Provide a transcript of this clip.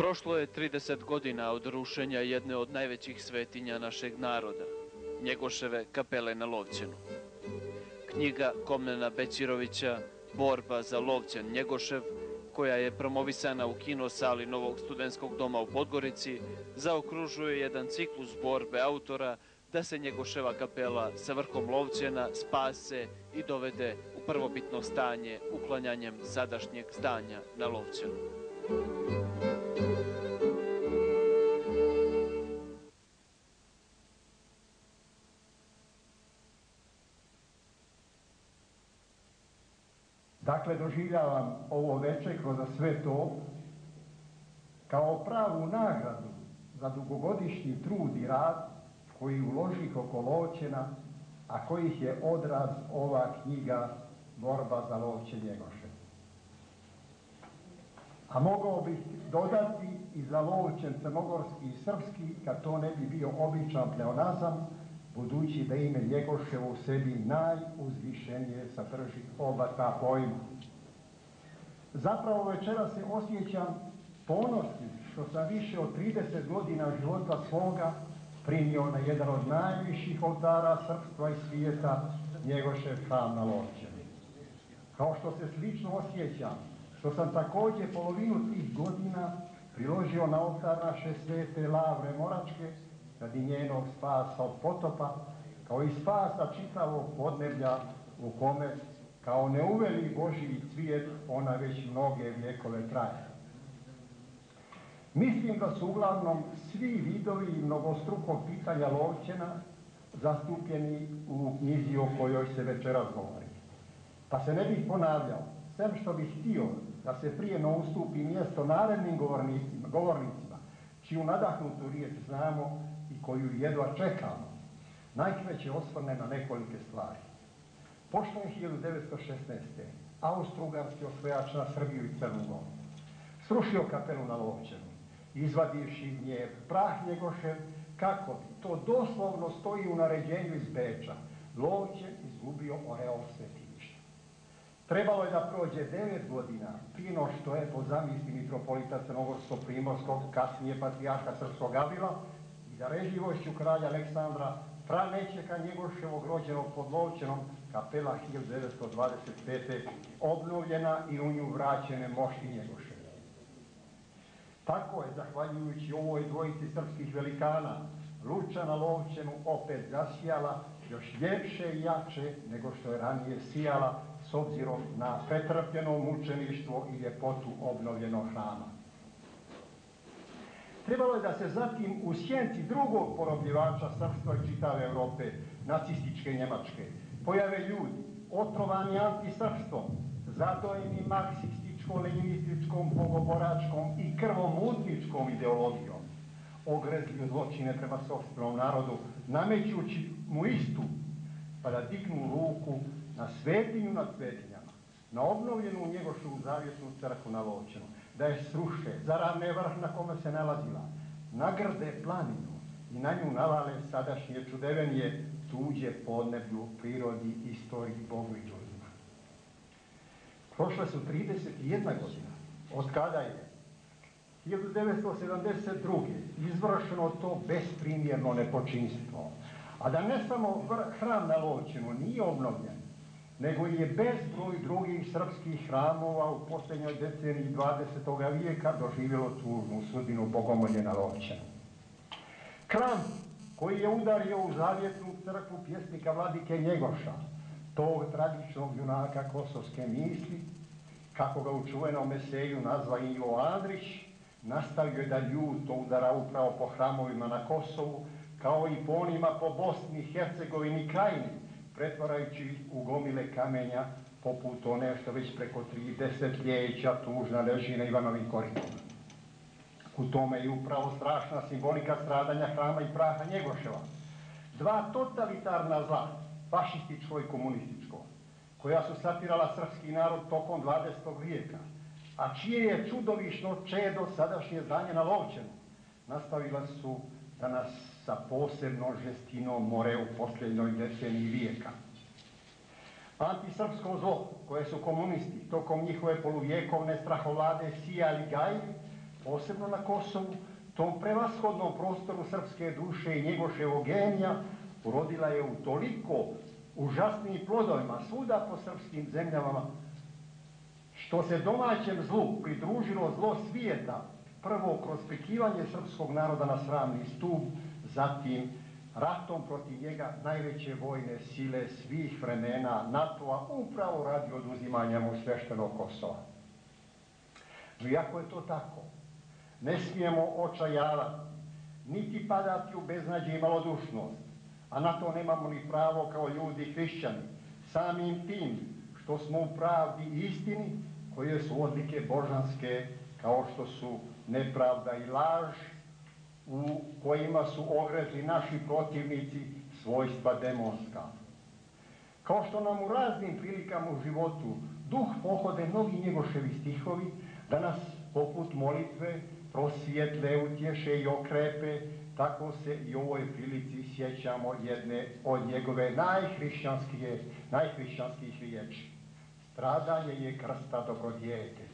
Prošlo je 30 godina od rušenja jedne od najvećih svetinja našeg naroda, Njegoševe kapele na Lovćenu. Knjiga Komnena Bećirovića Borba za Lovćen Njegošev, koja je promovisana u kino sali Novog studentskog doma u Podgorici, zaokružuje jedan ciklus borbe autora da se Njegoševa kapela sa vrhom Lovćena spase i dovede u prvobitno stanje uklanjanjem sadašnjeg stanja na Lovćenu. Dakle, doživljavam ovo večer kroz sve to kao pravu nagradu za dugogodišnji trud i rad koji uložih oko Lovćena, a kojih je odraz ova knjiga Borba za Lovćen Njegošev. A mogao bih dodati i za Lovćen crnogorski i srpski, kad to ne bi bio običan pleonazam, budući da ime Njegoševo u sebi najuzvišenije sadrži oba ta pojma. Zapravo večera se osjećam ponosnim što sam više od 30 godina života svoga primio na jedan od najviših oltara srpstva i svijeta, Njegošev hram na Lovćenu. Kao što se slično osjećam što sam također polovinu tih godina priložio na oltar naše svete Lavre Moračke radi njenog spasa od potopa, kao i spasa čitavog podneblja u kome kao neuveli Božji cvijet ona već mnoge vjekove traje. Mislim da su uglavnom svi vidovi mnogostrukog pitanja Lovćena zastupljeni u knjizi o kojoj se večeras govori. Pa se ne bih ponavljao, sem što bih htio da se prije ustupi mjesto narednim govornicima, čiju nadahnutu riječ znamo i koju jedva čekamo, najkraće osvrne na nekolike stvari. Pošto je 1916. Austro-Ugarski osvajač na Srbiju i Crnu Goru srušio kapelu na Lovćenu, izvadivši iz nje prah Njegošev, kako bi, to doslovno stoji u naređenju iz Beča, Lovćen izgubio oreol svetilišta. Trebalo je da prođe 9 godina prije no što je po zamisli mitropolita Crnogorsko-Primorskog, kasnije patrijarha Srpskog Gavrila, i da režljivošću kralja Aleksandra pranećeka Njegoševog rođenog pod Lovćenom kapela 1925. obnovljena i u nju vraćene mošti Njegoševe. Tako je, zahvaljujući ovoj dvojici srpskih velikana, Luča na Lovćenu opet zasijala još ljepše i jače nego što je ranije sijala s obzirom na pretrpljeno mučeništvo i ljepotu obnovljenog hrama. Trebalo je da se zatim u sjenci drugog porobljivača srpstva i čitave Europe, nacističke Njemačke, pojave ljudi otrovani antisrpstvom, zadojeni marksističko-leninističkom, bogoboračkom i krvomutničkom ideologijom, ogrezli u zločine prema sopstvenom narodu, namećući mu istu, pa da dignu ruku na svetinju nad svetinjama, na obnovljenu Njegoševu zavjetnu crkvu na Lovćenu, da je sruše, zaravne vrh na kome se nalazila, nagrde planinu i na nju navale sadašnje čudevenije tuđe podneblju, prirodi, istoriji, Bogu i ljudima. Prošle su 31 godina od kada je 1972. izvršeno to besprimjerno nepočinstvo, a da ne samo hram na Lovćenu nije obnovljen, nego je bezbroj drugih srpskih hramova u posljednjoj deceniji 20. vijeka doživjelo tužnu sudbinu bogomolje na Lovćenu. Kramp koji je udario u zavjetnu crkvu pjesnika Vladike Njegoša, tog tragičnog junaka kosovske misli, kako ga u čuvenom eseju nazva Ivo Andrić, nastavio je da ljuto udara upravo po hramovima na Kosovu, kao i po onima po Bosni, Hercegovini i Krajini, pretvarajući ih u gomile kamenja, poput one što već preko 30 ljeća tužna leži na Ivanovim korinama. U tome je upravo strašna simbolika stradanja hrama i praha Njegoševa. Dva totalitarna zla, fašističko i komunističko, koja su satirala srpski narod tokom 20. vijeka, a čije je čudovišno čedo sadašnje zdanje na Lovćenu, nastavila su da nas sa posebnom žestinom more u posljednjoj deceniji vijeka. Antisrpsko zlo, koje su komunisti tokom njihove poluvjekovne strahovlade sijali gajili, posebno na Kosovu, tom prevashodnom prostoru srpske duše i Njegoševog genija, urodila je u toliko užasnim plodovima svuda po srpskim zemljama, što se domaćem zlu pridružilo zlo svijeta, prvo kroz prikivanje srpskog naroda na sramni stup, zatim ratom protiv njega najveće vojne sile svih vremena NATO-a upravo radi oduzimanja mu sveštenog Kosova. No iako je to tako, ne smijemo očajavati, niti padati u beznađe i malodušnost, a na to nemamo ni pravo kao ljudi i hrišćani, samim tim što smo u pravdi i istini, koje su odlike božanske, kao što su nepravda i laž, u kojima su ogrezli naši protivnici svojstva demonska. Kao što nam u raznim prilikama u životu duh pohode mnogi Njegoševi stihovi, da nas poput molitve prosvijetle, utješe i okrepe, tako se i u ovoj prilici sjećamo jedne od njegove najhrišćanskih riječi. Stradanje je krsta dobrodjete.